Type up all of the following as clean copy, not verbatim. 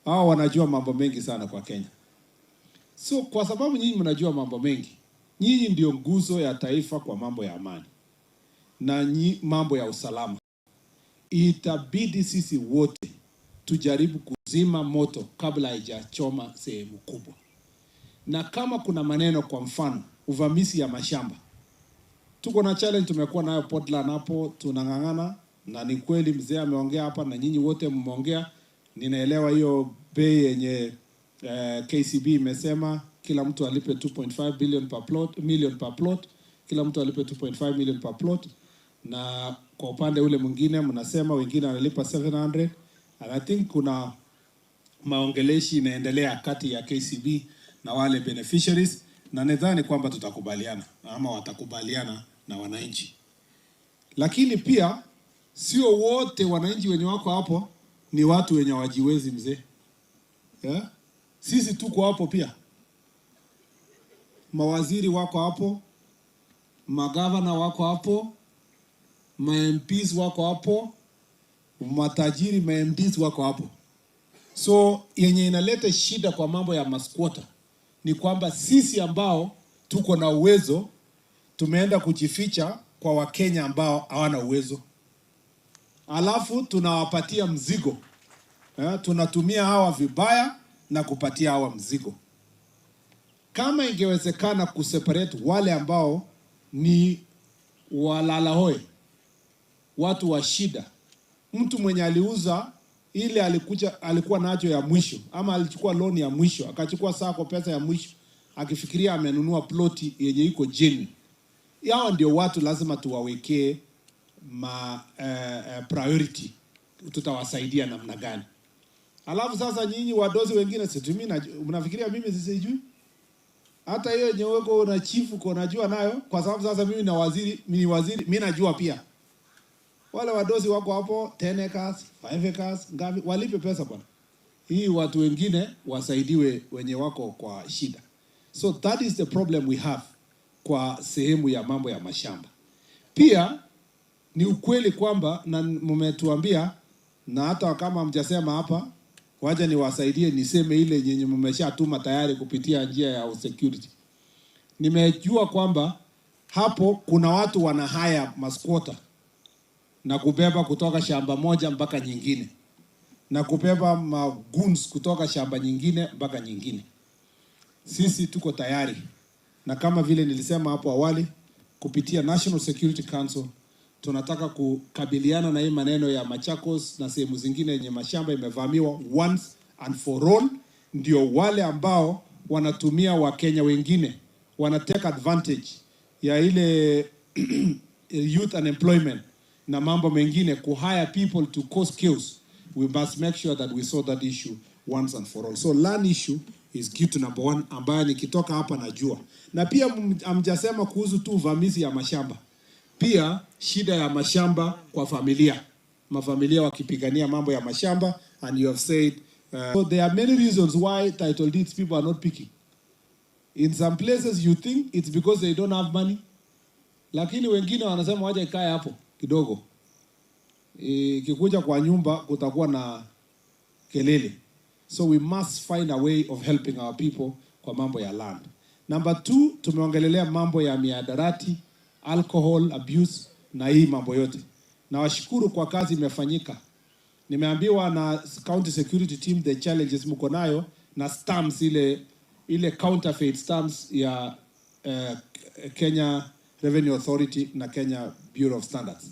hao wanajua mambo mengi sana kwa Kenya. So kwa sababu nyinyi mnajua mambo mengi, nyinyi ndio nguzo ya taifa kwa mambo ya amani na mambo ya usalama. Itabidi sisi wote tujaribu kuzima moto kabla haijachoma sehemu kubwa. Na kama kuna maneno, kwa mfano uvamizi ya mashamba, tuko na challenge tumekuwa nayo Portland hapo, tunangangana, na ni kweli mzee ameongea hapa na nyinyi wote mmeongea. Ninaelewa hiyo bei yenye KCB imesema kila mtu alipe 2.5 million per plot, kila mtu alipe 2.5 million per plot, na kwa upande ule mwingine mnasema wengine wanalipa 700. And I think kuna maongeleshi inaendelea kati ya KCB na wale beneficiaries, na nadhani kwamba tutakubaliana ama watakubaliana na wananchi. Lakini pia sio wote wananchi wenye wako hapo ni watu wenye wajiwezi mzee. Yeah? Sisi tuko hapo pia. Mawaziri wako hapo, magavana wako hapo, MPs wako hapo, matajiri MPs wako hapo. So yenye inaleta shida kwa mambo ya maskwota ni kwamba sisi ambao tuko na uwezo tumeenda kujificha kwa Wakenya ambao hawana uwezo. Alafu tunawapatia mzigo. Tunatumia hawa vibaya na kupatia hawa mzigo. Kama ingewezekana kuseparate wale ambao ni walalahoi, watu wa shida, mtu mwenye aliuza ile alikuwa nacho ya mwisho, ama alichukua loan ya mwisho, akachukua sako pesa ya mwisho, akifikiria amenunua ploti yenye iko jeni. Hao ndio watu lazima tuwawekee priority. Tutawasaidia namna gani? Alafu sasa nyinyi wadozi wengine situmii, mnafikiria mimi sisijui? Hata hiyo nyeweko na chifu kwa najua nayo, kwa sababu sasa mimi na waziri, mimi najua pia. Wale wadozi wako hapo 10 acres, 5 acres, ngapi walipe pesa bwana. Hii watu wengine wasaidiwe wenye wako kwa shida. So that is the problem we have kwa sehemu ya mambo ya mashamba. Pia ni ukweli kwamba, na mmetuambia, na hata kama mjasema hapa, waje niwasaidie niseme ile yenye mmeshatuma tayari kupitia njia ya security. Nimejua kwamba hapo kuna watu wanahaya maskwota na kubeba kutoka shamba moja mpaka nyingine, na kubeba maguns kutoka shamba nyingine mpaka nyingine. Sisi tuko tayari, na kama vile nilisema hapo awali, kupitia National Security Council tunataka kukabiliana na hii maneno ya Machakos na sehemu zingine yenye mashamba imevamiwa once and for all. Ndio wale ambao wanatumia Wakenya wengine, wanatake advantage ya ile youth unemployment na mambo mengine, kuhire people to cause chaos. We must make sure that we solve that issue once and for all. So land issue is kitu number 1 ambayo nikitoka hapa najua. Na pia amjasema kuhusu tu uvamizi ya mashamba. Pia shida ya mashamba kwa familia. Mafamilia wakipigania mambo ya mashamba, and you have said so there are many reasons why title deeds people are not picking. In some places you think it's because they don't have money. Lakini wengine wanasema waje ikae hapo kidogo. Kikuja kwa nyumba kutakuwa na kelele. So we must find a way of helping our people kwa mambo ya land. Number 2, tumeongelelea mambo ya miadarati, alcohol abuse na hii mambo yote. Na washukuru kwa kazi imefanyika. Nimeambiwa na county security team the challenges mko nayo na stamps ile counterfeit stamps ya Kenya Revenue Authority na Kenya Bureau of Standards.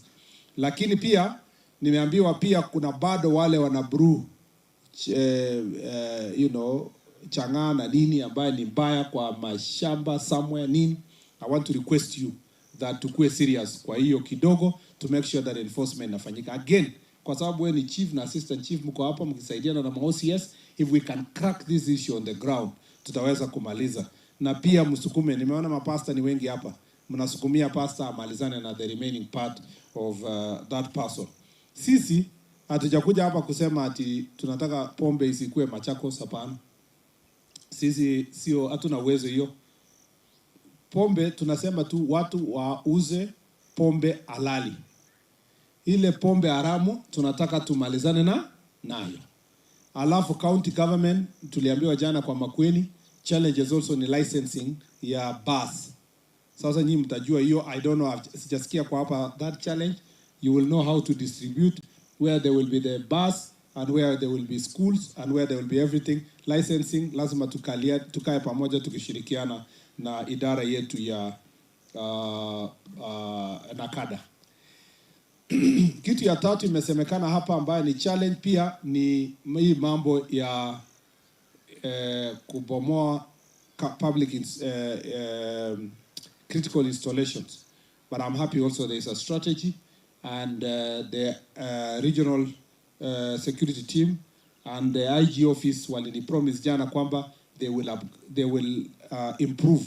Lakini pia nimeambiwa pia kuna bado wale wana brew chang'aa na nini ambaye ni mbaya kwa mashamba somewhere nini. I want to request you that tukue serious kwa hiyo kidogo, to make sure that enforcement inafanyika. Again, kwa sababu wewe ni chief na assistant chief mko hapa mkisaidiana na OCS, if we can crack this issue on the ground, tutaweza kumaliza. Na pia msukume, nimeona mapasta ni wengi hapa, mnasukumia pasta amalizane na the remaining part of that parcel. Sisi hatujakuja hapa kusema ati tunataka pombe isikue Machakos, hapana. Sisi sio, hatuna uwezo hiyo. Pombe tunasema tu watu wauze pombe halali. Ile pombe haramu tunataka tumalizane nayo. Alafu county government tuliambiwa jana kwa Makueni, challenges also ni licensing ya bus. Sasa nyinyi mtajua hiyo, I don't know, sijasikia kwa hapa that challenge. You will know how to distribute, where there will be the bus and where there will be schools and where there will be everything. Licensing lazima tukae pamoja tukishirikiana na idara yetu ya nakada. Kitu ya tatu imesemekana hapa ambayo ni challenge pia ni hii mambo ya kubomoa public critical installations. But I'm happy also there is a strategy, and the regional security team and the IG office walini promise jana kwamba they will improve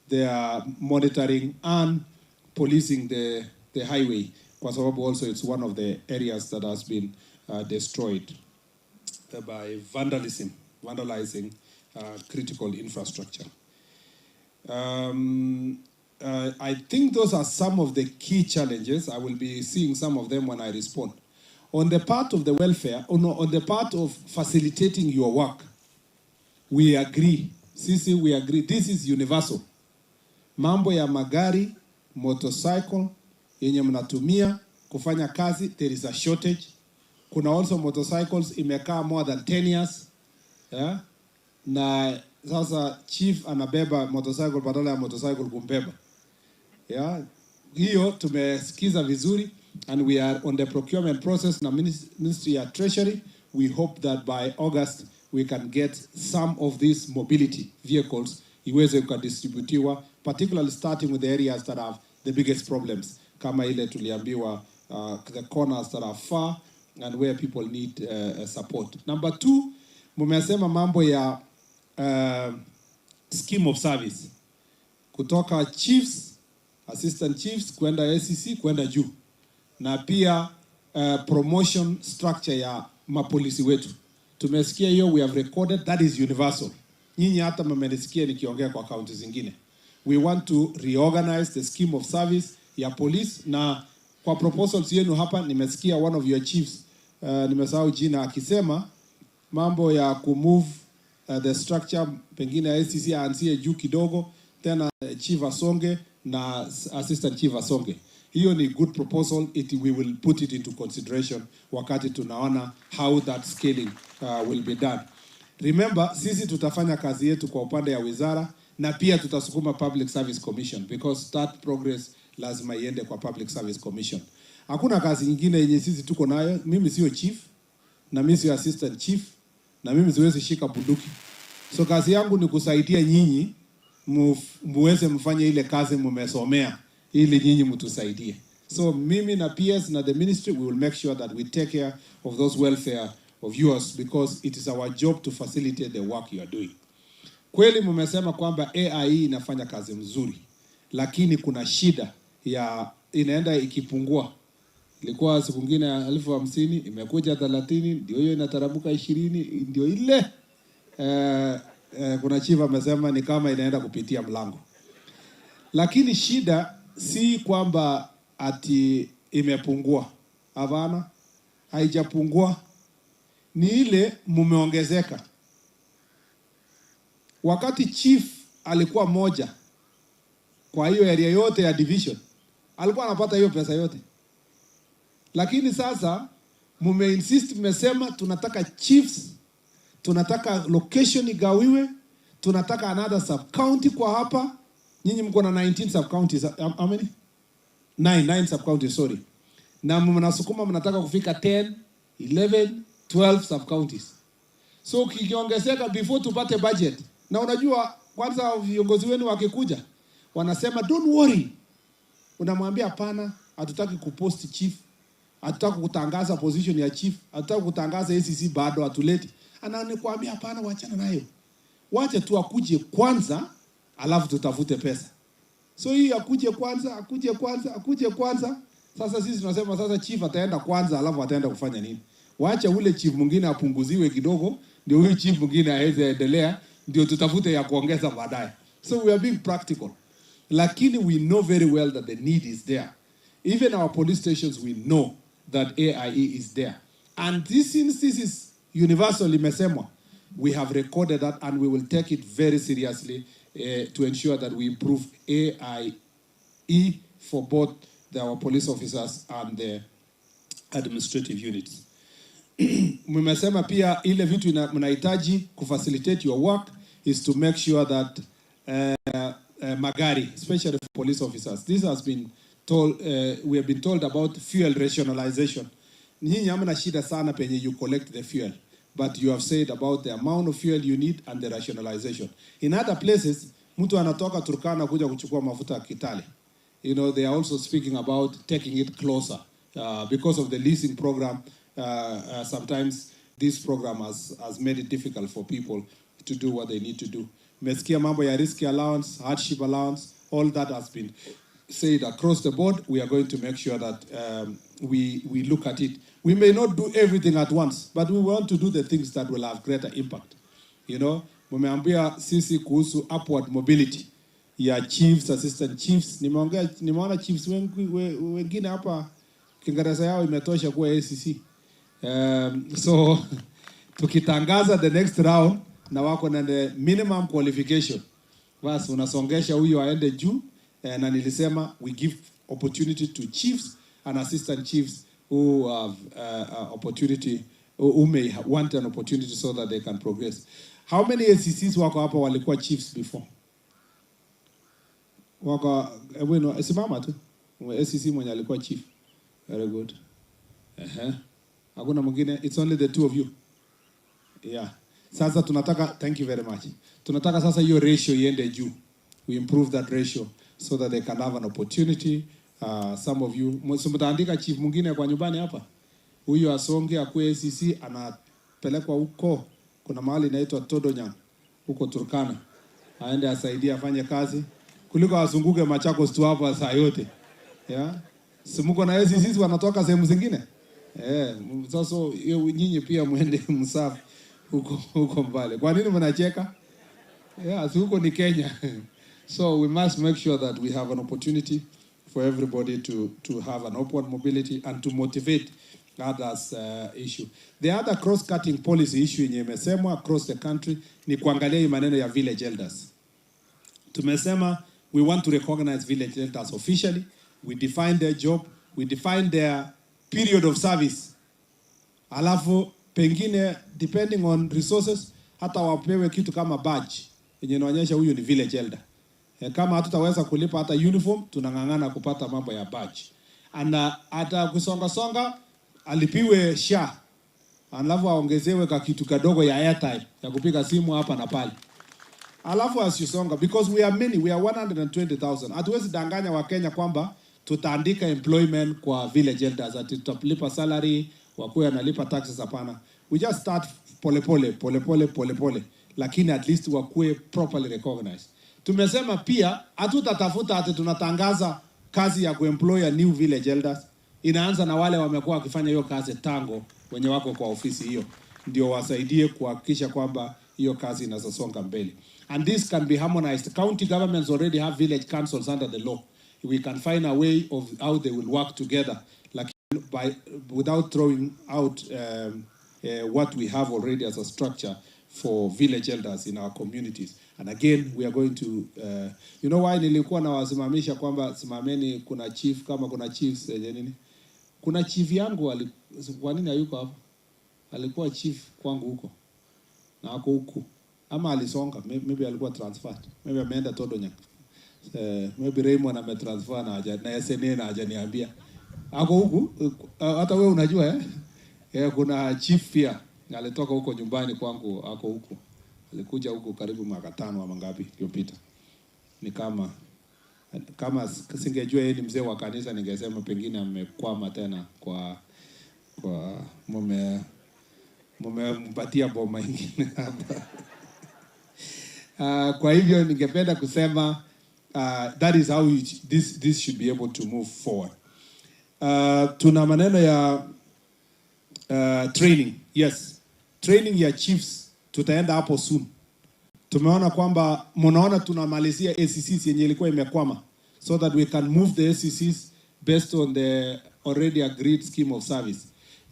their monitoring and policing the highway, kwa sababu also it's one of the areas that has been destroyed by vandalizing critical infrastructure. I think those are some of the key challenges. I will be seeing some of them when I respond. On the part of the welfare, on the part of facilitating your work, we agree. Sisi, we agree. This is universal. Mambo ya magari, motorcycle, yenye mnatumia kufanya kazi, there is a shortage. Kuna also motorcycles imekaa more than 10 years. Yeah? Na sasa chief anabeba motorcycle badala ya motorcycle kumbeba. Yeah? Hiyo tumesikiza vizuri, and we are on the procurement process na Ministry of Treasury. We hope that by August we can get some of these mobility vehicles iweze kadistributiwa, particularly starting with the areas that have the biggest problems, kama ile tuliambiwa the corners that are far and where people need support. Number 2, mumesema mambo ya scheme of service kutoka chiefs, assistant chiefs kwenda ACC kwenda juu, na pia promotion structure ya mapolisi wetu. Tumesikia hiyo, we have recorded, that is universal. Nyinyi hata mmenisikia nikiongea kwa county zingine. We want to reorganize the scheme of service ya police, na kwa proposals yenu hapa nimesikia one of your chiefs, nimesahau jina, akisema mambo ya kumove the structure pengine ACC aanzie juu kidogo, tena chief asonge na assistant chief asonge. Hiyo ni good proposal. We will put it into consideration wakati tunaona how that scaling will be done. Remember, sisi tutafanya kazi yetu kwa upande ya wizara, na pia tutasukuma Public Service Commission, because that progress lazima iende kwa Public Service Commission. Hakuna kazi nyingine yenye sisi tuko nayo. Mimi sio chief, na mimi sio assistant chief, na mimi siwezi shika bunduki. So kazi yangu ni kusaidia nyinyi muweze mfanye ile kazi mmesomea, ili nyinyi mtusaidie. So mimi na PS na the ministry, we will make sure that we take care of those welfare of yours, because it is our job to facilitate the work you are doing. Kweli mmesema kwamba AI inafanya kazi mzuri, lakini kuna shida ya inaenda ikipungua. Ilikuwa siku nyingine 1050, imekuja 30, ndio hiyo inatarabuka 20, ndio ile kuna chief amesema ni kama inaenda kupitia mlango. Lakini shida si kwamba ati imepungua. Hapana, haijapungua. Ni ile mumeongezeka. Wakati chief alikuwa moja kwa hiyo area yote ya division, alikuwa anapata hiyo pesa yote. Lakini sasa insist, mmesema tunataka chiefs, tunataka location igawiwe, tunataka another sub county kwa hapa. Nyinyi mko na 19 sub counties, how many? 9 sub counties, sorry. Na mnasukuma mnataka kufika 10, 11, 12 sub counties. So kikiongezeka before tupate budget. Na unajua kwanza viongozi wenu wakikuja wanasema don't worry. Unamwambia hapana, hatutaki kupost chief, hatutaki kutangaza position ya chief, hatutaki kutangaza ACC, bado hatuleti. Ananikwambia hapana, waachana nayo. Wacha tu akuje kwanza, alafu tutafute pesa. So hii akuje kwanza. Sasa sisi tunasema sasa chief ataenda kwanza, alafu ataenda kufanya nini? Waacha ule chief mwingine apunguziwe kidogo, ndio huyu chief mwingine aweze endelea, ndio tutafute ya kuongeza baadaye. So we are being practical. Lakini we know very well that the need is there. Even our police stations, we know that AIE is there. And this is Universal imesemwa. We have recorded that and we will take it very seriously to ensure that we improve AIE for both our police officers and the administrative units. Mmesema pia ile vitu mnahitaji kufacilitate your work is to make sure that magari, especially for police officers, this has been told, we have been told about fuel rationalization. Nyinyi hamna shida sana penye you collect the fuel, but you have said about the amount of fuel you need and the rationalization. In other places, mtu anatoka Turkana kuja kuchukua mafuta Kitale. You know, they are also speaking about taking it closer because of the leasing program. Sometimes this program has made it difficult for people to do what they need to do. Mesikia mambo ya risk allowance, hardship allowance, all that has been said across the board. We are going to make sure that we look at it. We may not do everything at once, but we want to do the things that will have greater impact. You know, mumeambia sisi kuhusu upward mobility ya chiefs, assistant chiefs. Nimeona chiefs wengine hapa Kiingereza yao imetosha kuwa ACC. So tukitangaza the next round na wako na the minimum qualification, basi unasongesha huyo aende juu. Na nilisema we give opportunity to chiefs and assistant chiefs who have opportunity, who may want an opportunity so that they can progress. How many ACCs wako hapa walikuwa chiefs before? Wako bueno, simama tu. ACC mwenye alikuwa chief. Very good. Hakuna mwingine, it's only the two of you. Yeah. Sasa tunataka, thank you very much. Tunataka sasa hiyo ratio iende juu. We improve that ratio so that they can have an opportunity. Some of you, mtaandika chief mwingine kwa nyumbani hapa. Huyu asonge akue ACC anapelekwa huko. Kuna mahali inaitwa Todonyang huko Turkana. Aende asaidie afanye kazi kuliko azunguke Machakos tu hapa saa yote. Yeah. Simuko na ACC wanatoka sehemu zingine. Sasa nyinyi pia muende msafi huko mbale. Kwa nini mnacheka? Yeah, huko ni Kenya. So we must make sure that we have an opportunity for everybody to have an upward mobility and to motivate others issue. The other cross-cutting policy issue yenye imesemwa across the country ni kuangalia maneno ya village elders. Tumesema we want to recognize village elders officially. We define their job, we define their period of service. Alafu pengine depending on resources hata wapewe kitu kama badge yenye inaonyesha huyu ni village elder. Kama hatutaweza kulipa hata uniform, tunangangana kupata mambo ya badge. Hata kusonga alipiwe SHA. Alafu aongezewe ka kitu kadogo ya airtime ya kupiga simu hapa na pale. Alafu asisonga because we are many, we are 120,000. Hatuwezi danganya wa Kenya kwamba tutaandika employment kwa village elders ati tutalipa salary, wakuwe analipa taxes hapana. We just start pole. Lakini at least wakuwe properly recognized. Tumesema pia hatutatafuta ati tunatangaza kazi ya kuemploy a new village elders. Inaanza na wale wamekuwa wakifanya hiyo kazi tango wenye wako kwa ofisi hiyo. Ndio wasaidie kuhakikisha kwamba hiyo kazi inasonga mbele. And this can be harmonized. County governments already have village councils under the law. We can find a way of how they will work together, like without throwing out what we have already as a structure for village elders in our communities. And again, we are going to, you know why nilikuwa na wasimamisha kwamba simameni kuna chief kama kuna chiefs nini? Kuna chief yangu kwa nini hayuko hapo? Alikuwa chief kwangu huko. Na ako huko. Ama alisonga, maybe alikuwa transferred. Maybe ameenda Todonyang. Maybe Raymond ametransfer na SNA na hajaniambia. Ako huku, hata wewe unajua kuna chief pia alitoka huko nyumbani kwangu, ako huko. Alikuja huko karibu mwaka 5 ama ngapi iliyopita. Ni kama singejua yeye ni mzee wa kanisa ningesema pengine amekwama tena kwa mumempatia boma ingine hapa. Kwa hivyo ningependa kusema that is how this should be able to move forward. Tuna maneno ya training. Yes. Training ya chiefs tutaenda hapo soon. Tumeona kwamba mnaona tunamalizia ACCs yenye ilikuwa imekwama so that we can move the ACCs based on the already agreed scheme of service.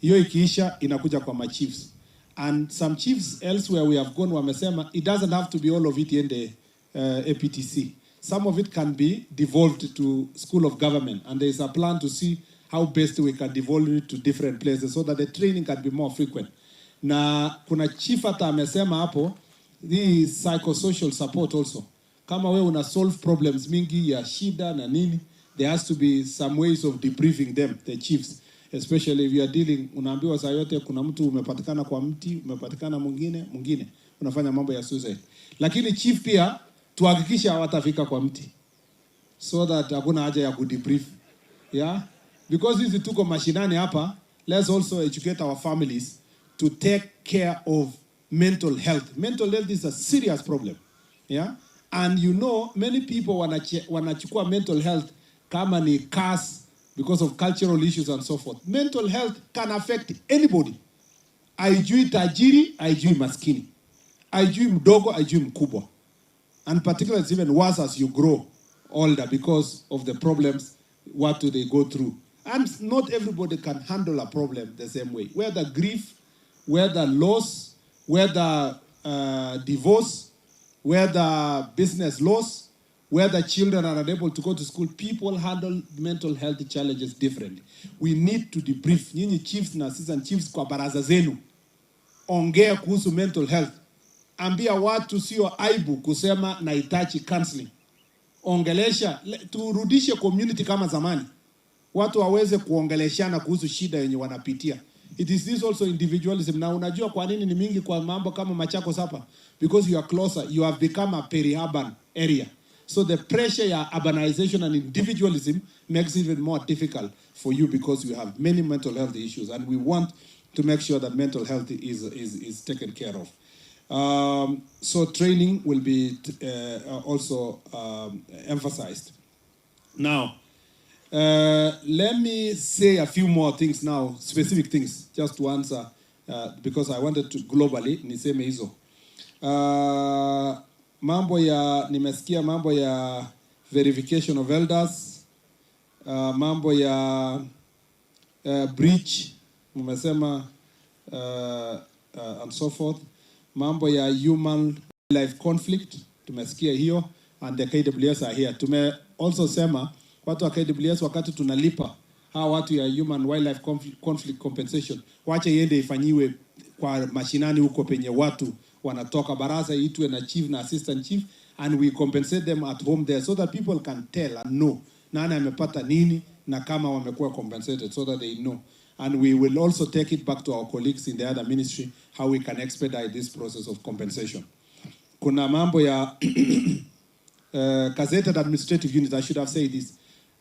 Hiyo ikiisha inakuja kwa ma chiefs. And some chiefs elsewhere we have gone wamesema it doesn't have to be all of it in the APTC. Some of it can be devolved to School of Government, and there is a plan to see how best we can devolve it to different places so that the training can be more frequent. Na kuna chief hata amesema hapo, the psychosocial support also. Kama we una solve problems mingi ya shida na nini, there has to be some ways of debriefing them, the chiefs. Especially if you are dealing, unaambiwa saa yote kuna mtu umepatikana kwa mti, umepatikana mwingine, unafanya mambo ya suicide. Lakini chief pia, tuhakikisha hawatafika kwa mti. So that hakuna haja ya kudebrief. Yeah? Because hizi tuko mashinani hapa, let's also educate our families to take care of mental health. Mental health is a serious problem. Yeah? And you know, many people wanachukua mental health kama ni curse because of cultural issues and so forth. Mental health can affect anybody. Haijui tajiri, haijui maskini. Haijui mdogo, haijui mkubwa. And particularly it's even worse as you grow older because of the problems, what do they go through. And not everybody can handle a problem the same way. Whether grief, whether loss, whether divorce, whether business loss, whether children are unable to go to school, people handle mental health challenges differently. We need to debrief. Nyinyi chiefs na assistant chiefs kwa baraza zenu, ongea kuhusu mental health. Ambia watu sio aibu kusema nahitaji counseling. Ongelesha, turudishe community kama zamani. Watu waweze kuongeleshana kuhusu shida yenye wanapitia. It is this also individualism. Na unajua kwa nini ni mingi kwa mambo kama Machakos hapa? Because you are closer, you have become a peri-urban area. So the pressure ya urbanization and individualism makes it even more difficult for you because you have many mental health issues, and we want to make sure that mental health is taken care of. So training will be also emphasized. Now, let me say a few more things now, specific things, just to answer, because I wanted to globally, niseme hizo. Nimesikia mambo ya verification of elders, mambo ya breach, nimesema, and so forth. Mambo ya human life conflict, tumesikia hiyo, and the KWS are here. Tume also sema, watu wa KWS wakati tunalipa, hawa watu ya human wildlife conflict compensation, wache iende ifanyiwe kwa mashinani huko penye watu wanatoka, baraza itwe na chief na assistant chief, and we compensate them at home there so that people can tell and know nani amepata nini na kama wamekuwa compensated, so that they know. And we will also take it back to our colleagues in the other ministry how we can expedite this process of compensation. Kuna mambo ya gazetted administrative units. I should have said this.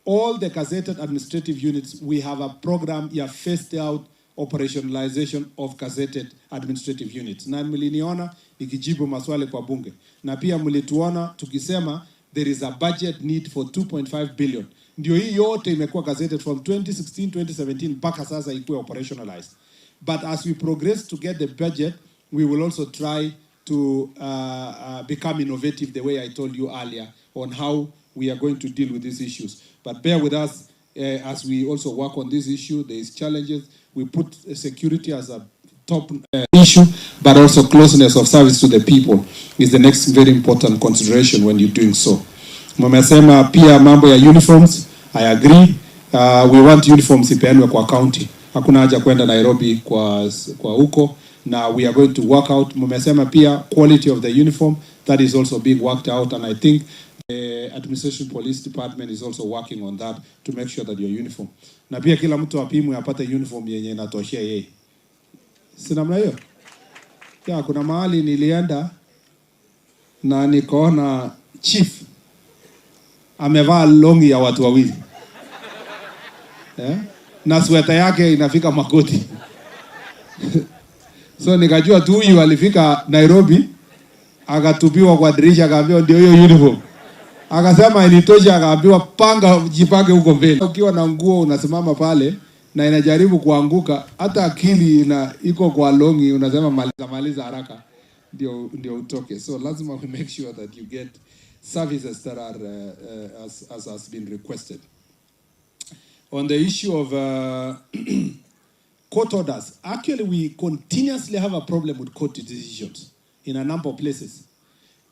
All the gazetted administrative units, we have a program ya phased out operationalization of gazetted administrative units. Na mliniona nikijibu maswali kwa bunge. Na pia mlituona tukisema there is a budget need for 2.5 billion. Ndio hii yote imekuwa gazetted from 2016, 2017 mpaka sasa ikuwe operationalized. But as we progress to get the budget, we will also try to become innovative the way I told you earlier on how we are going to deal with these issues. But bear with us as we also work on this issue. There is challenges. We put security as a top issue, but also closeness of service to the people is the next very important consideration when you're doing so. Mmesema pia mambo ya uniforms. I agree. We want uniforms ipeanwe kwa county. Hakuna haja kwenda Nairobi kwa huko. Now we are going to work out. Mmesema pia quality of the uniform. That is also being worked out, and I think the administration police department is also working on that to make sure that your uniform. Na pia kila mtu apimwe apate uniform yenye inatoshea yeye. Si namna hiyo? Ya, kuna mahali nilienda na nikaona chief amevaa longi ya watu wawili. Na sweta yake inafika magoti. So nikajua tu huyu alifika Nairobi, akatupiwa kwa dirisha, akaambiwa ndio hiyo uniform. Akasema ilitosha, akaambiwa panga jipange huko mbele. Ukiwa na nguo unasimama pale na inajaribu kuanguka, hata akili iko kwa longi, unasema maliza haraka ndio utoke. So lazima we make sure that you get services that are as has been requested. On the issue of court orders. Actually, we continuously have a problem with court decisions in a number of places.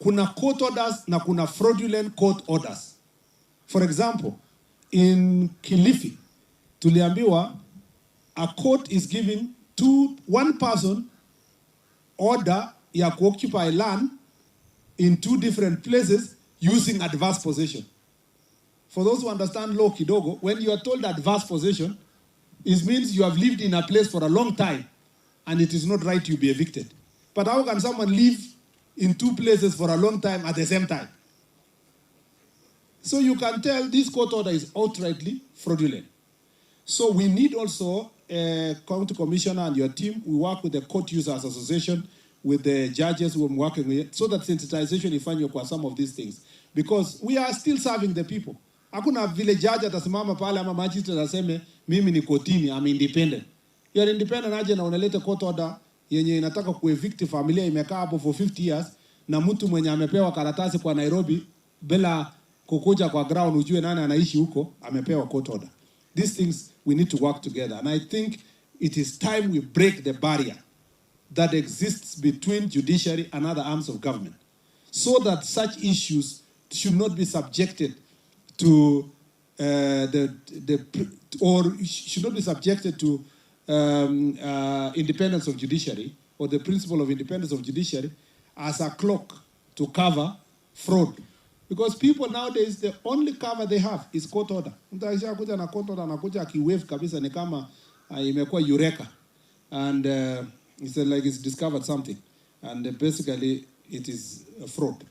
Kuna court orders na kuna fraudulent court orders. For example, in Kilifi, tuliambiwa a court is giving one person order ya occupy land in 2 different places using adverse possession. For those who understand law kidogo, when you are told adverse possession, it means you have lived in a place for a long time and it is not right you be evicted. But how can someone live in 2 places for a long time at the same time? So you can tell this court order is outrightly fraudulent. So we need also a county commissioner and your team. We work with the Court Users Association, with the judges who I'm working with, so that sensitization ifanywe kwa some of these things. Because we are still serving the people. Hakuna vile judge atasimama pale ama magistrate aseme mimi ni kotini, I'm independent. You are independent aje na unaleta court order yenye inataka kuevict familia imekaa hapo for 50 years na mtu mwenye amepewa karatasi kwa Nairobi bila kukuja kwa ground ujue nani anaishi huko amepewa court order. These things we need to work together, and I think it is time we break the barrier that exists between judiciary and other arms of government, so that such issues should not be subjected to should not be subjected to independence of judiciary, or the principle of independence of judiciary as a cloak to cover fraud. Because people nowadays, the only cover they have is court order. Mtaisha kuja na court order, anakuja akiwave kabisa ni kama imekuwa eureka. And it's like it's discovered something. And basically, it is a fraud.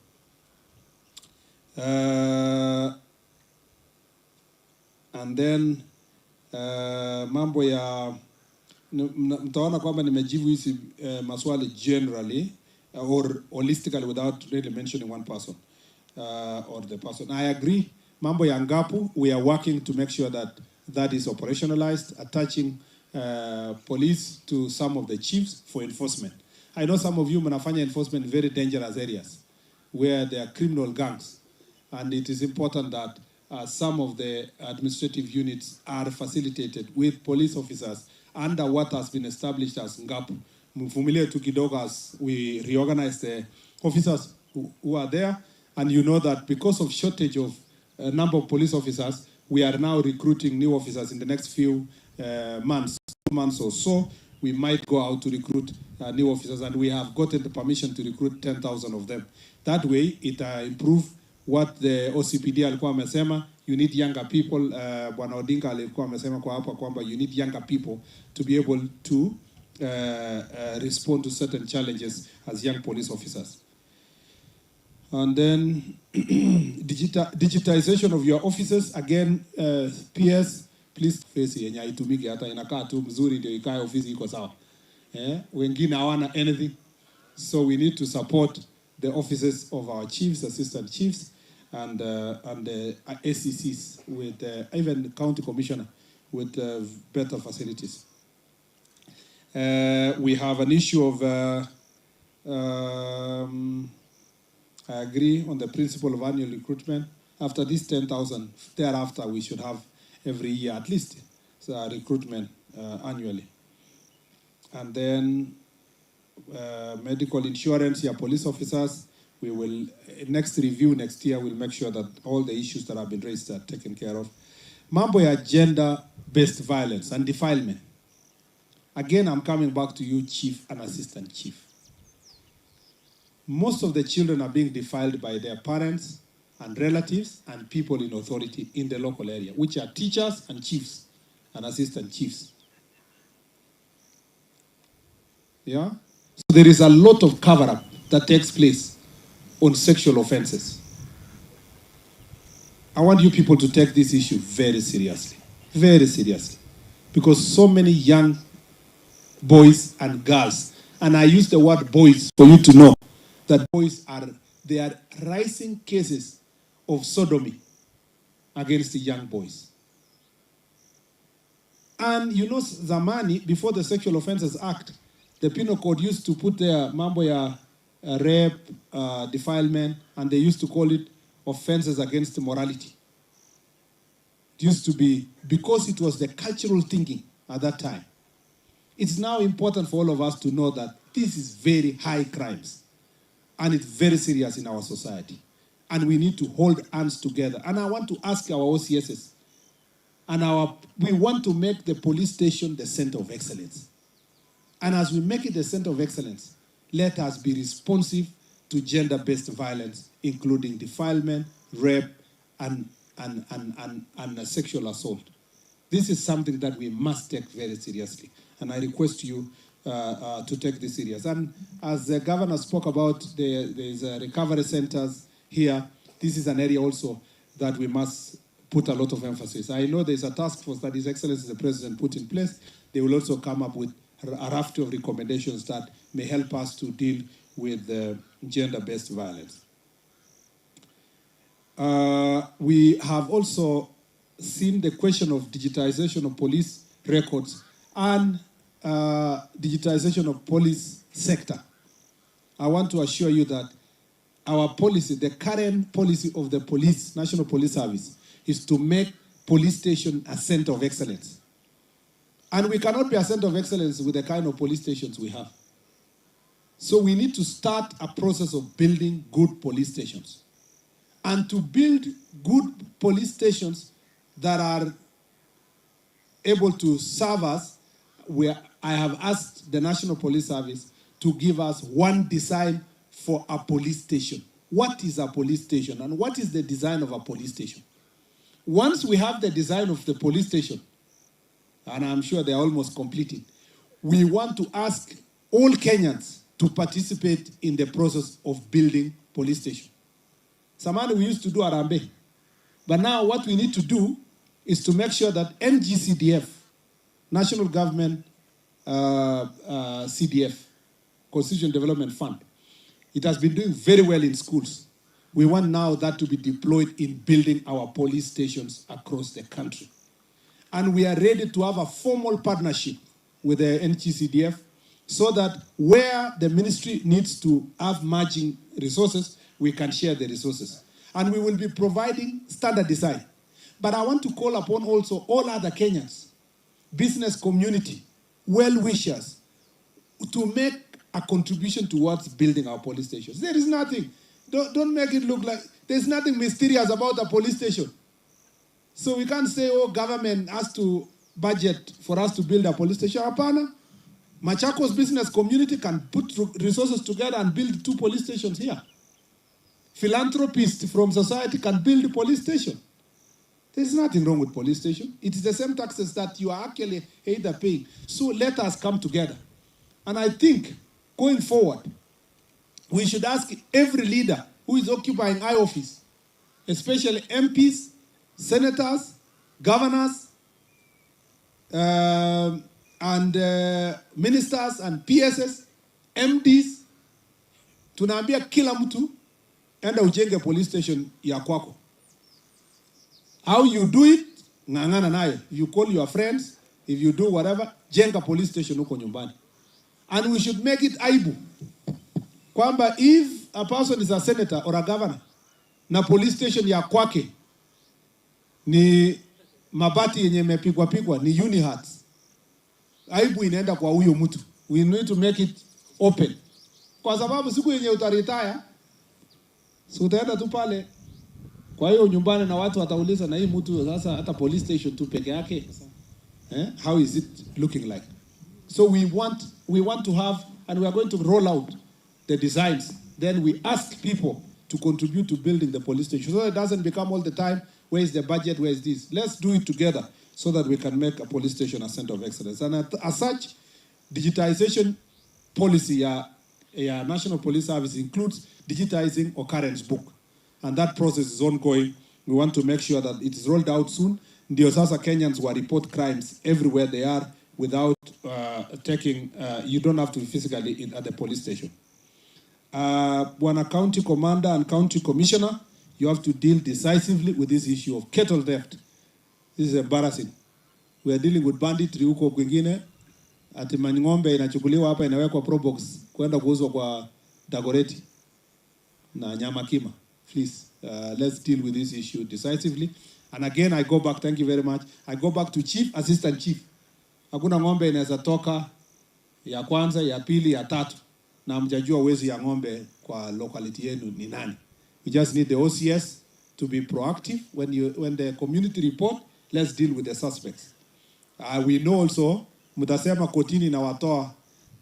And then, mambo ya, mtaona kwamba nimejibu hizi maswali generally, or holistically without really mentioning one person. Or the person. I agree. Mambo ya Ngapu, we are working to make sure that that is operationalized, attaching police to some of the chiefs for enforcement. I know some of you mnafanya enforcement in very dangerous areas where there are criminal gangs, and it is important that some of the administrative units are facilitated with police officers under what has been established as Ngapu. Mvumilie tu kidogo as we reorganize the officers who are there. And you know that because of shortage of a number of police officers, we are now recruiting new officers in the next few months or so. We might go out to recruit new officers, and we have gotten the permission to recruit 10,000 of them. That way, it improve what the OCPD alikuwa amesema. You need younger people. Bwana Odinga alikuwa amesema kwa hapa kwamba you need younger people to be able to respond to certain challenges as young police officers. And then digitization of your offices. Again, PS, please face yenye haitumiki hata inakaa tu mzuri ndio ikae ofisi iko sawa. Wengine hawana anything. So we need to support the offices of our chiefs, assistant chiefs, and ACCs with even the county commissioner with better facilities. We have an issue of I agree on the principle of annual recruitment. After this 10,000, thereafter we should have every year at least recruitment annually. And then medical insurance, police officers, we will, next review next year, we'll make sure that all the issues that have been raised are taken care of. Mambo ya gender-based violence and defilement. Again, I'm coming back to you, chief and assistant chief. Most of the children are being defiled by their parents and relatives and people in authority in the local area, which are teachers and chiefs and assistant chiefs. Yeah? So there is a lot of cover-up that takes place on sexual offenses. I want you people to take this issue very seriously. Very seriously. Because so many young boys and girls, and I use the word boys for you to know that boys are rising cases of sodomy against the young boys. And you know, zamani, before the Sexual Offences Act, the Penal Code used to put their mambo ya rape, defilement, and they used to call it offenses against morality. It used to be, because it was the cultural thinking at that time. It's now important for all of us to know that this is very high crimes. And it's very serious in our society. And we need to hold hands together. And I want to ask our OCSs, we want to make the police station the center of excellence. And as we make it the center of excellence, let us be responsive to gender-based violence, including defilement, rape, and sexual assault. This is something that we must take very seriously. And I request you to take this serious. And as the governor spoke about, there's recovery centers here. This is an area also that we must put a lot of emphasis. I know there's a task force that His Excellency the President put in place. They will also come up with a raft of recommendations that may help us to deal with gender-based violence. We have also seen the question of digitization of police records and digitization of police sector. I want to assure you that our policy, the current policy of the police, National Police Service, is to make police station a center of excellence. And we cannot be a center of excellence with the kind of police stations we have. So we need to start a process of building good police stations. And to build good police stations that are able to serve us, I have asked the National Police Service to give us one design for a police station. What is a police station and what is the design of a police station? Once we have the design of the police station, and I'm sure they're almost completed, we want to ask all Kenyans to participate in the process of building police station. Samani we used to do Arambe. But now what we need to do is to make sure that NGCDF, National Government CDF, Constitution Development Fund, it has been doing very well in schools. We want now that to be deployed in building our police stations across the country. And we are ready to have a formal partnership with the NGCDF so that where the ministry needs to have matching resources, we can share the resources. And we will be providing standard design. But I want to call upon also all other Kenyans, business community, well-wishers, to make a contribution towards building our police stations. There is nothing. Don't make it look like there's nothing mysterious about a police station. So we can't say, oh, government has to budget for us to build a police station. Hapana. Machakos business community can put resources together and build 2 police stations here. Philanthropists from society can build a police station. There's nothing wrong with police station. It is the same taxes that you are actually either paying. So let us come together. And I think, going forward, we should ask every leader who is occupying high office, especially MPs, senators, governors, and ministers and PSS, MDs, tunaambia kila mtu enda ujenge police station ya kwako. How you do it, ngangana nayo. You call your friends, if you do whatever, jenga police station huko nyumbani. And we should make it aibu. Kwamba if a person is a senator or a governor, na police station ya kwake ni mabati yenye mepigwa ni unihats, aibu inaenda kwa huyo mtu. We need to make it open. Kwa sababu siku yenye utaritaya, so utaenda tu pale kwa hiyo nyumbani na watu watauliza na hii mtu sasa hata police station tu peke yake. How is it looking like? So we want to have, and we are going to roll out the designs. Then we ask people to contribute to building the police station. So it doesn't become all the time, where is the budget, where is this? Let's do it together so that we can make a police station a center of excellence. And as such, digitization policy, National Police Service includes digitizing occurrence book. And that process is ongoing. We want to make sure that it is rolled out soon. Ndio sasa Kenyans will report crimes everywhere they are without you don't have to be physically at the police station. Bwana County Commander and County Commissioner, you have to deal decisively with this issue of cattle theft. This is embarrassing. We are dealing with banditry huko kwingine. Ati ng'ombe inachukuliwa hapa inawekwa probox kwenda kuuzwa kwa Dagoretti na nyama kima. Please, let's deal with this issue decisively. And again, I go back, thank you very much. I go back to Chief, Assistant Chief. Hakuna ng'ombe inaweza toka ya kwanza, ya pili, ya tatu, na mjajua wezi ya ng'ombe kwa locality yenu ni nani. We just need the OCS to be proactive. When the community report, let's deal with the suspects. We know also, mtasema kotini na watoa.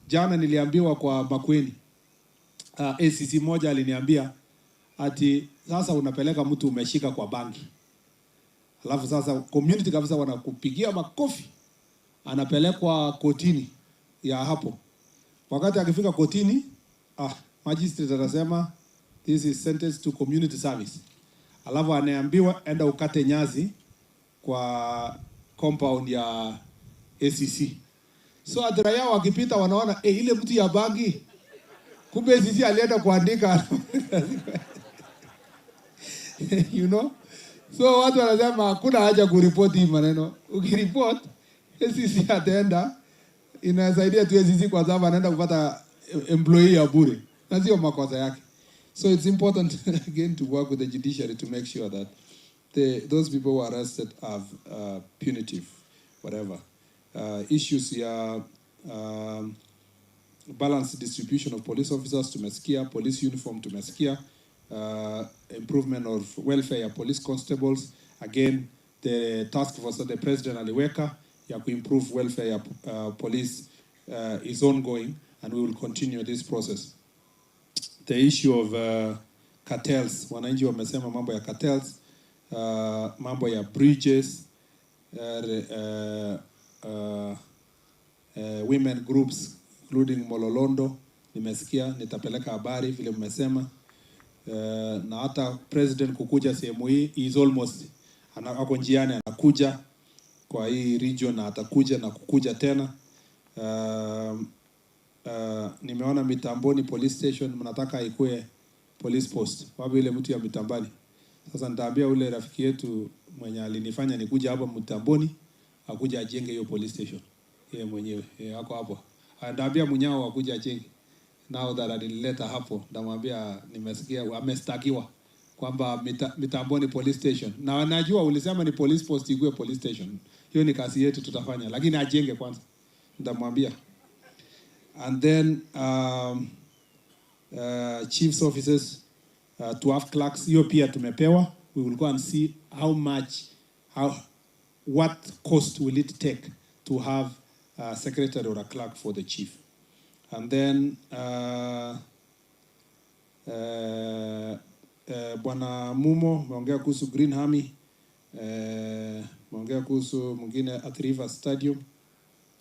Jana niliambiwa kwa Makweni, ACC moja aliniambia ati sasa unapeleka mtu umeshika kwa banki. Alafu sasa community kabisa wanakupigia makofi. Anapelekwa kotini ya hapo. Wakati akifika kotini, magistrate atasema this is sentenced to community service. Alafu anaambiwa enda ukate nyazi kwa compound ya ACC. So adraya wakipita wanaona ile mtu ya bangi, kumbe ACC alienda kuandika. You know? So watu wanasema hakuna haja kuripoti hii maneno. Ukiripoti ACC ataenda inasaidia tu ACC kwa sababu anaenda kupata employee ya bure. Na sio makosa yake. So it's important again to work with the judiciary to make sure that those people who are arrested have punitive, whatever. Issues here, balanced distribution of police officers tumesikia, police uniform tumesikia, improvement of welfare of police constables. Again, the task force that the president aliweka ya improve welfare of police is ongoing, and we will continue this process. The issue of cartels, wananchi wamesema mambo ya cartels, mambo ya bridges, women groups including Mololondo, nimesikia, nitapeleka habari vile mmesema. Na hata president kukuja sehemu hii is almost ako njiani anakuja kwa hii region, na atakuja na kukuja tena. Nimeona Mitamboni police station mnataka ikue police post. Wapi ile mtu ya Mitambani? Sasa nitaambia ule rafiki yetu mwenye alinifanya nikuja hapa Mitamboni akuja ajenge hiyo police station. Yeye mwenyewe hako hapo. Nitaambia Munyao akuja ajenge. Now that alileta hapo, ndamwambia nimesikia amestakiwa kwamba Mitamboni police station. Na najua ulisema ni police post ikue police station. Hiyo ni kazi yetu tutafanya, lakini ajenge kwanza. Ndamwambia. And then chief's offices, to have clerks, hiyo pia tumepewa. We will go and see what cost will it take to have a secretary or a clerk for the chief. And then Bwana Mumo meongea kuhusu Green Army, meongea kuhusu mwingine at River Stadium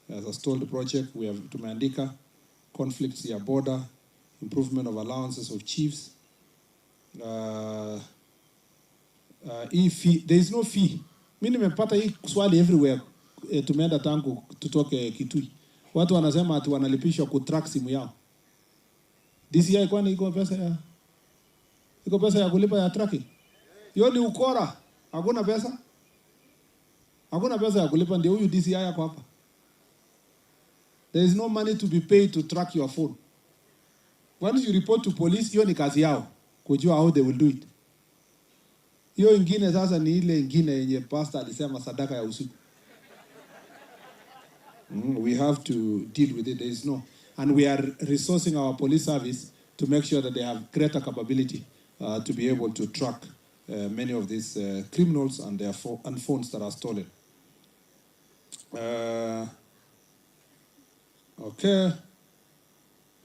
as a stalled project. Tumeandika conflicts ya border, improvement of allowances of chiefs. There is no fee. Mimi nimepata hii swali everywhere. Tumeenda tangu tutoke Kitui. Watu wanasema ati wanalipishwa kutrack simu yao. DCI kwani iko pesa ya kulipa ya tracking? Hiyo ni ukora. Hakuna pesa. Hakuna pesa ya kulipa, ndio huyu DCI yako hapa. There is no money to be paid to track your phone. Once you report to police, hiyo ni kazi yao kujua how they will do it. Hiyo ingine sasa ni ile ingine yenye pastor alisema sadaka ya usiku. We have to deal with it. There is no, and we are resourcing our police service to make sure that they have greater capability to be able to track many of these criminals and their phones that are stolen. Okay,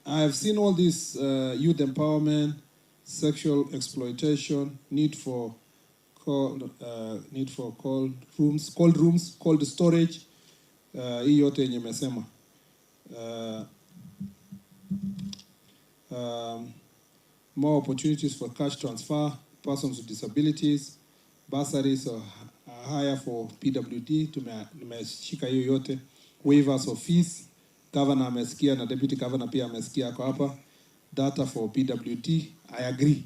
I have seen all this youth empowerment, sexual exploitation, need for cold rooms, cold storage. Hii yote yenye mesema. More opportunities for cash transfer, persons with disabilities, bursaries or higher for PWD. Tumeshika hiyo yote. Waivers of fees. Governor amesikia na deputy governor pia amesikia kwa hapa. Data for PWD, I agree.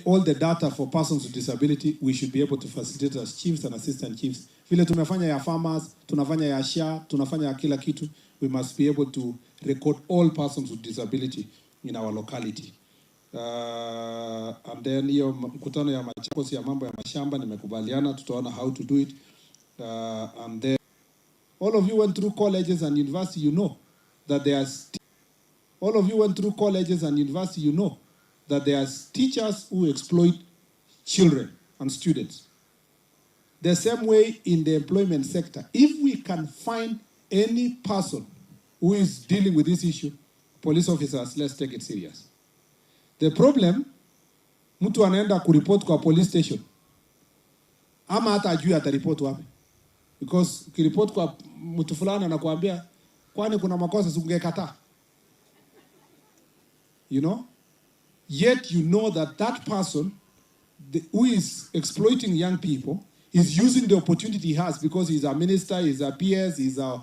All the data for persons with disability, we should be able to facilitate as chiefs and assistant chiefs. Vile tumefanya ya farmers, tunafanya ya SHA, tunafanya ya kila kitu. We must be able to record all persons with disability in our locality. And then hiyo mkutano ya Machakos ya mambo ya mashamba nimekubaliana, tutaona how to do it. And then all of you went through colleges and university, you know. that there are all of you went through colleges and university, you know that there are teachers who exploit children and students. The same way in the employment sector. If we can find any person who is dealing with this issue, police officers, let's take it serious. The problem, mtu anaenda kuripoti kwa police station, ama hata ajui ataripoti wapi. Because ukiripoti kwa mtu fulani anakuambia, kwani kuna makosa sungekataa. You know? Yet you know that that person who is exploiting young people is using the opportunity he has because he's a minister, he's a PS, he's a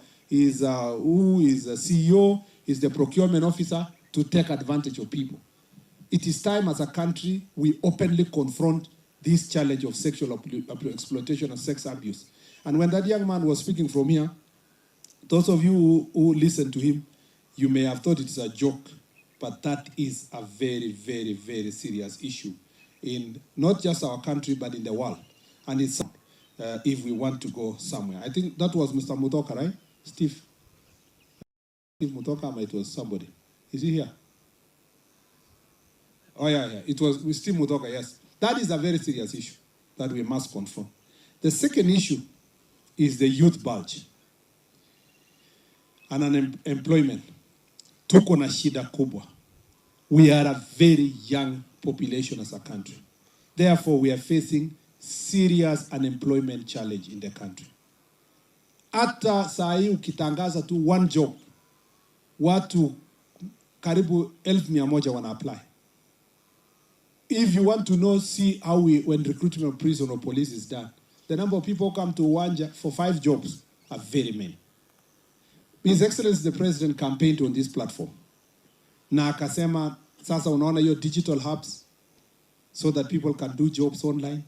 CEO, he's the procurement officer to take advantage of people. It is time as a country we openly confront this challenge of sexual exploitation and sex abuse. And when that young man was speaking from here, those of you who listened to him, you may have thought it's a joke, but that is a very, very, very serious issue in not just our country, but in the world. And it's if we want to go somewhere. I think that was Mr. Mutoka, right? Steve Mutoka, it was somebody. Is he here? Oh, yeah. It was with Steve Mutoka, yes. That is a very serious issue that we must confront. The second issue is the youth bulge and unemployment. Tuko na shida kubwa. We are a very young population as a country. Therefore, we are facing serious unemployment challenge in the country. Hata saa hii ukitangaza tu one job, watu karibu 1,100 wana apply. If you want to know, see how when recruitment of prison or police is done, the number of people come to Uwanja for 5 jobs are very many. His Excellency the President campaigned on this platform. Na akasema, sasa unaona your digital hubs so that people can do jobs online.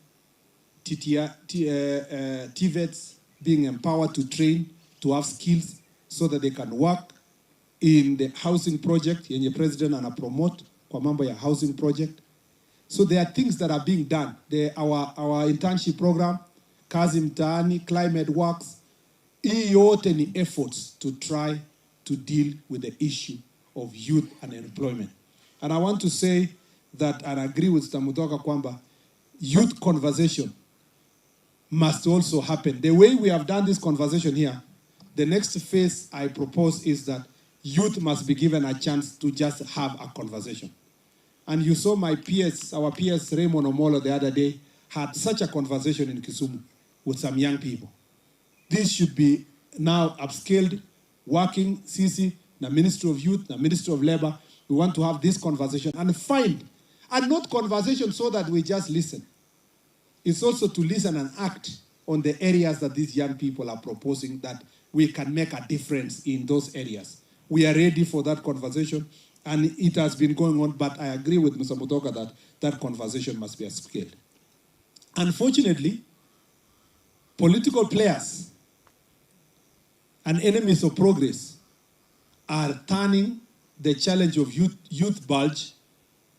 TVETs being empowered to train, to have skills so that they can work in the housing project. Yenye President ana promote kwa mambo ya housing project. So there are things that are being done. Our internship program, Kazi Mtaani, Climate Works, hii yote ni efforts to try to deal with the issue of youth and employment. And I want to say that, and I agree with Tamutoka kwamba, youth conversation must also happen. The way we have done this conversation here, the next phase I propose is that youth must be given a chance to just have a conversation. And you saw my peers, our peers Raymond Omolo the other day, had such a conversation in Kisumu with some young people. This should be now upscaled, working, CC, the Ministry of Youth, the Ministry of Labor. We want to have this conversation and find, and not conversation so that we just listen. It's also to listen and act on the areas that these young people are proposing that we can make a difference in those areas. We are ready for that conversation, and it has been going on, but I agree with Mr. Mutoka that that conversation must be upscaled. Unfortunately, political players and enemies of progress are turning the challenge of youth bulge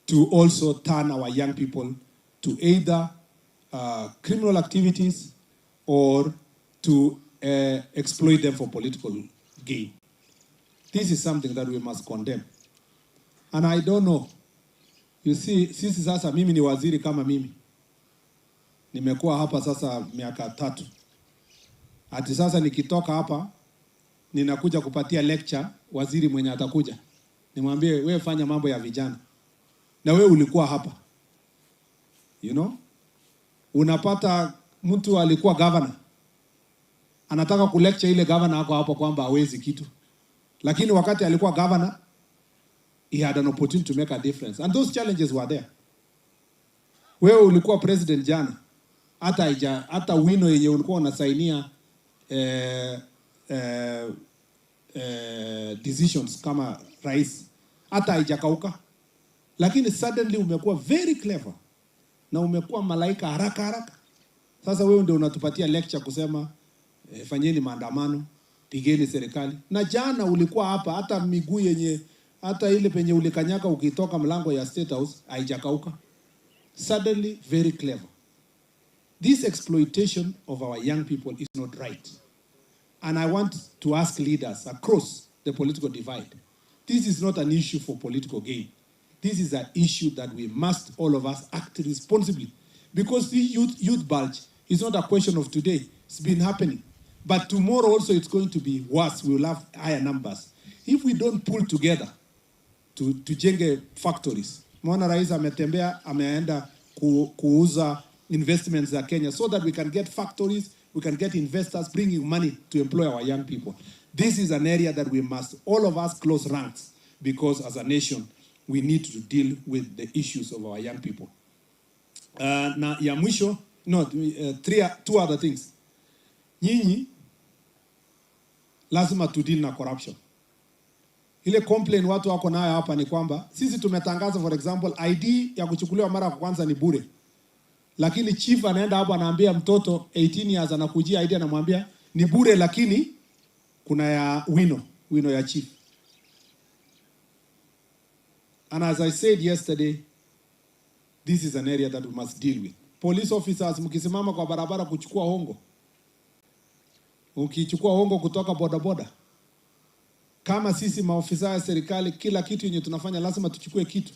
to also turn our young people to either criminal activities or to exploit them for political gain. This is something that we must condemn. And I don't know. You see, sisi sasa mimi ni waziri kama mimi. Nimekuwa hapa sasa miaka 3. Ati sasa nikitoka hapa, ninakuja kupatia lecture waziri mwenye atakuja. Nimwambie, wewe fanya mambo ya vijana. Na wewe ulikuwa hapa. You know? Unapata mtu alikuwa governor. Anataka kulecture ile governor hako hapo kwamba hawezi kitu. Lakini wakati alikuwa governor, he had an opportunity to make a difference. And those challenges were there. Wewe ulikuwa president jana. Hata wino yenye ulikuwa unasainia decisions kama rais. Hata haijakauka. Lakini suddenly umekuwa very clever. Na umekuwa malaika haraka. Sasa wewe ndio unatupatia lecture kusema fanyeni maandamano, pigeni serikali. Na jana ulikuwa hapa, hata miguu yenye, hata ile penye ulikanyaka ukitoka mlango ya State House haijakauka. Suddenly very clever. This exploitation of our young people is not right. And I want to ask leaders across the political divide. This is not an issue for political gain. This is an issue that we must, all of us, act responsibly. Because the youth bulge is not a question of today. It's been happening. But tomorrow also it's going to be worse. We will have higher numbers. If we don't pull together to jenge factories. Mwana Rais ametembea, ameenda kuuza investments za Kenya so that we can get factories, we can get investors bringing money to employ our young people. This is an area that we must, all of us, close ranks, because as a nation, we need to deal with the issues of our young people. Na ya mwisho, two other things. Nyinyi, lazima to deal na corruption. Ile complaint watu wako nayo hapa ni kwamba, sisi tumetangaza for example, ID ya kuchukuliwa mara kwa kwanza ni bure. Lakini chief anaenda hapa anaambia mtoto 18 years anakujia ID anamwambia ni bure lakini kuna ya wino ya chief. And as I said yesterday, this is an area that we must deal with. Police officers, mkisimama kwa barabara kuchukua hongo. Ukichukua hongo kutoka bodaboda. Kama sisi maofisa ya serikali, kila kitu yenye tunafanya lazima tuchukue kitu.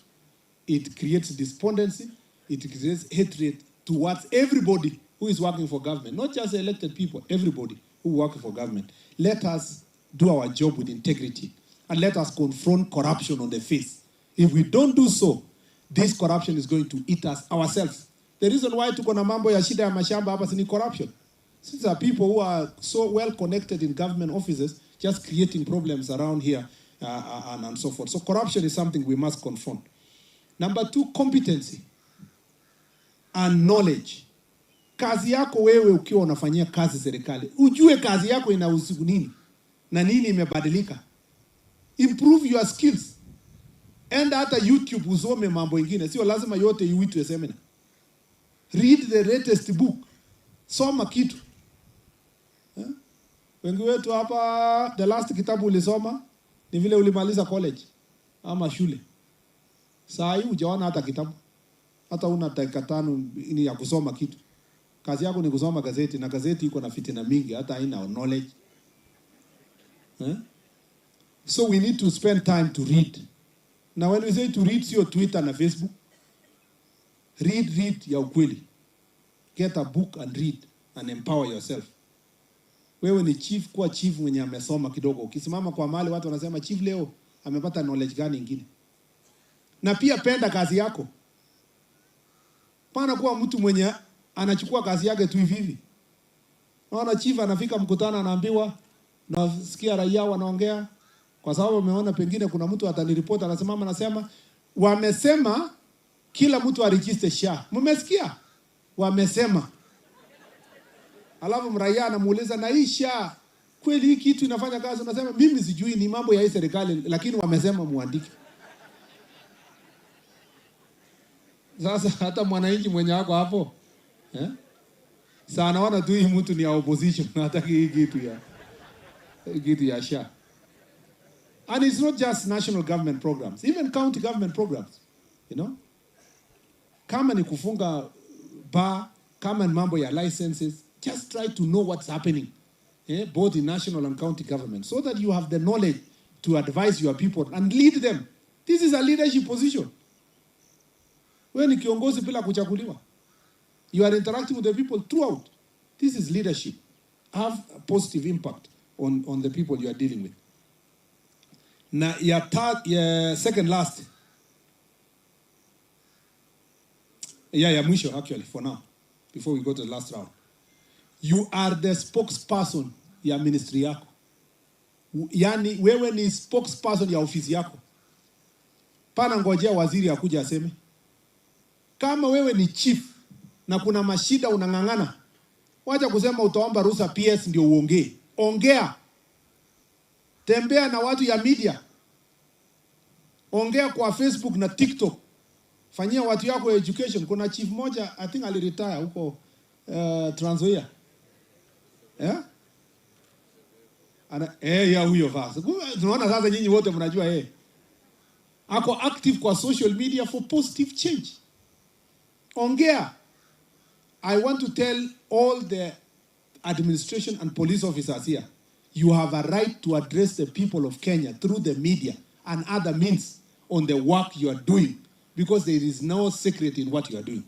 It creates despondency, it creates hatred towards everybody who is working for government. Not just elected people, everybody who work for government. Let us do our job with integrity. And let us confront corruption on the face. If we don't do so, this corruption is going to eat us ourselves. The reason why tuko na mambo ya shida ya mashamba hapa si ni corruption. These are people who are so well connected in government offices, just creating problems around here and so forth. So corruption is something we must confront. Number 2, competency and knowledge. Kazi yako wewe ukiwa unafanyia kazi serikali, ujue kazi yako inahusu nini na nini imebadilika. Improve your skills. Enda hata YouTube usome mambo ingine, sio lazima yote uitwe seminar. Read the latest book. Soma kitu. Wengi wetu hapa, the last kitabu ulisoma ni vile ulimaliza college ama shule. Saa hii hujaona hata kitabu. Hata una dakika 5 ni ya kusoma kitu. Kazi yako ni kusoma gazeti, na gazeti iko na fitina mingi, hata haina knowledge. So we need to spend time to read. Now when we say to read, sio Twitter na Facebook. Read ya ukweli. Get a book and read and empower yourself. Wewe ni chief, kuwa chief mwenye amesoma kidogo. Ukisimama kwa mahali watu wanasema chief leo amepata knowledge gani nyingine. Na pia penda kazi yako. Pana kuwa mtu mwenye anachukua kazi yake tu hivi. Naona chief anafika mkutano anaambiwa, nasikia raia wanaongea kwa sababu ameona pengine kuna mtu ataniripoti, anasema wamesema kila mtu aregister SHA. Mmesikia? Wamesema. Alafu mraia anamuuliza, na hii SHA kweli hii kitu inafanya kazi? Unasema mimi sijui, ni mambo ya hii serikali, lakini wamesema muandike. Sasa hata mwananchi mwenye wako hapo sana wana tu hii mtu ni ya opposition, hataki hii kitu ya SHA. And it's not just national government programs, even county government programs, you know. Kama ni kufunga bar, kama ni mambo ya licenses, just try to know what's happening, both in national and county government, so that you have the knowledge to advise your people and lead them. This is a leadership position. Wewe ni kiongozi bila kuchaguliwa. You are interacting with the people throughout. This is leadership. Have a positive impact on the people you are dealing with. Now, your second last. Mwisho actually for now, before we go to the last round. You are the spokesperson ya ministry yako. Yani wewe ni spokesperson ya ofisi yako. Pana ngojea waziri akuja aseme. Kama wewe ni chief na kuna mashida unangangana, wacha kusema utaomba ruhusa PS ndio uongee. Ongea. Tembea na watu ya media. Ongea kwa Facebook na TikTok. Fanyia watu yako education. Kuna chief moja, I think aliretire huko Trans Nzoia. Huyo vasa. Tunaona sasa nyinyi wote mnajua ako active kwa social media for positive change. Ongea. I want to tell all the administration and police officers here, you have a right to address the people of Kenya through the media and other means on the work you are doing, because there is no secret in what you are doing.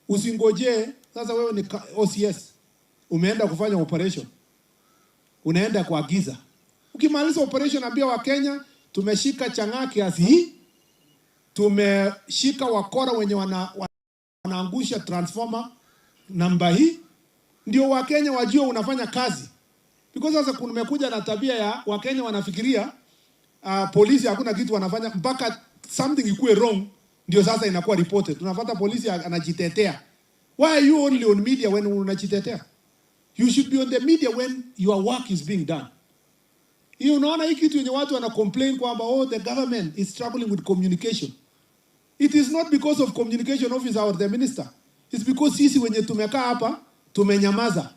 Usingoje, sasa wewe ni OCS, umeenda kufanya operation, unaenda kwa giza. Ukimaliza operation ambia wa Kenya, tumeshika chang'aa kiasi hii, tumeshika wakora wenye wanaangusha transformer namba hii, ndio wa Kenya wajue unafanya kazi. Because sasa kumekuja na tabia ya wa Kenya wanafikiria polisi hakuna kitu wanafanya mpaka something ikue wrong ndio sasa inakuwa reported. Tunafuata polisi anajitetea. Why are you only on media when unajitetea? You should be on the media when your work is being done. Hiyo unaona hii kitu yenye watu wana complain kwamba the government is struggling with communication. It is not because of communication officer or the minister. It's because sisi wenye tumekaa hapa tumenyamaza.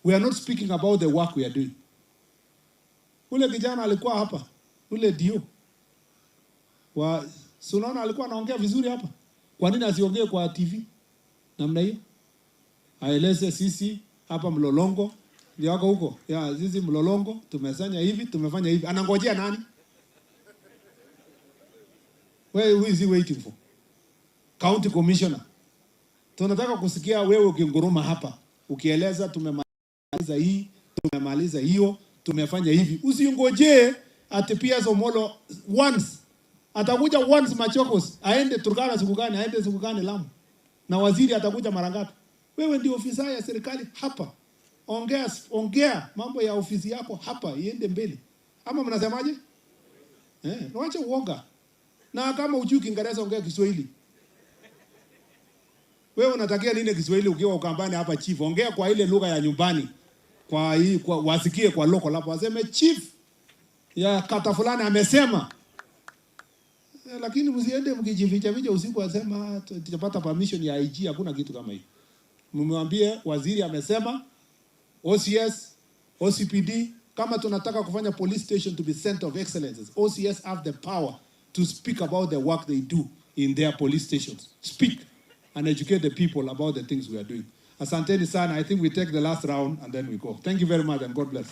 We are not speaking about the work we are doing. Ule kijana alikuwa hapa, ule Dio. Sunaona alikuwa anaongea vizuri hapa. Kwa nini asiongee kwa TV? Namna hiyo. Aeleze sisi hapa Mlolongo, ndio wako huko. Ya sisi Mlolongo tumesanya hivi, tumefanya hivi. Anangojea nani? Who is he waiting for? County Commissioner. Tunataka kusikia wewe ukinguruma hapa, ukieleza tumemaliza hii, tumemaliza hiyo, tumefanya hivi. Usingoje ati Piers Omolo once atakuja once Machakos, aende Turkana siku gani, aende siku gani Lamu. Na waziri atakuja mara ngapi? Wewe ndio ofisa ya serikali hapa. Ongea mambo ya ofisi yako hapa iende mbele. Ama mnasemaje? Waache uoga. Na kama hujui Kiingereza ongea Kiswahili. Wewe unatakia nini Kiswahili ukiwa Ukambani hapa chief? Ongea kwa ile lugha ya nyumbani. Kwa wasikie kwa local hapo. Waseme chief ya kata fulani amesema. Lakini msiende mkijificha usiku wasema tutapata permission ya IG, hakuna kitu kama hiyo. Mmwambie waziri amesema, OCS, OCPD, kama tunataka kufanya police station to be center of excellence, OCS have the power to speak about the work they do in their police stations. Speak and educate the people about the things we are doing. Asanteni sana. I think we take the last round and then we go. Thank you very much and God bless.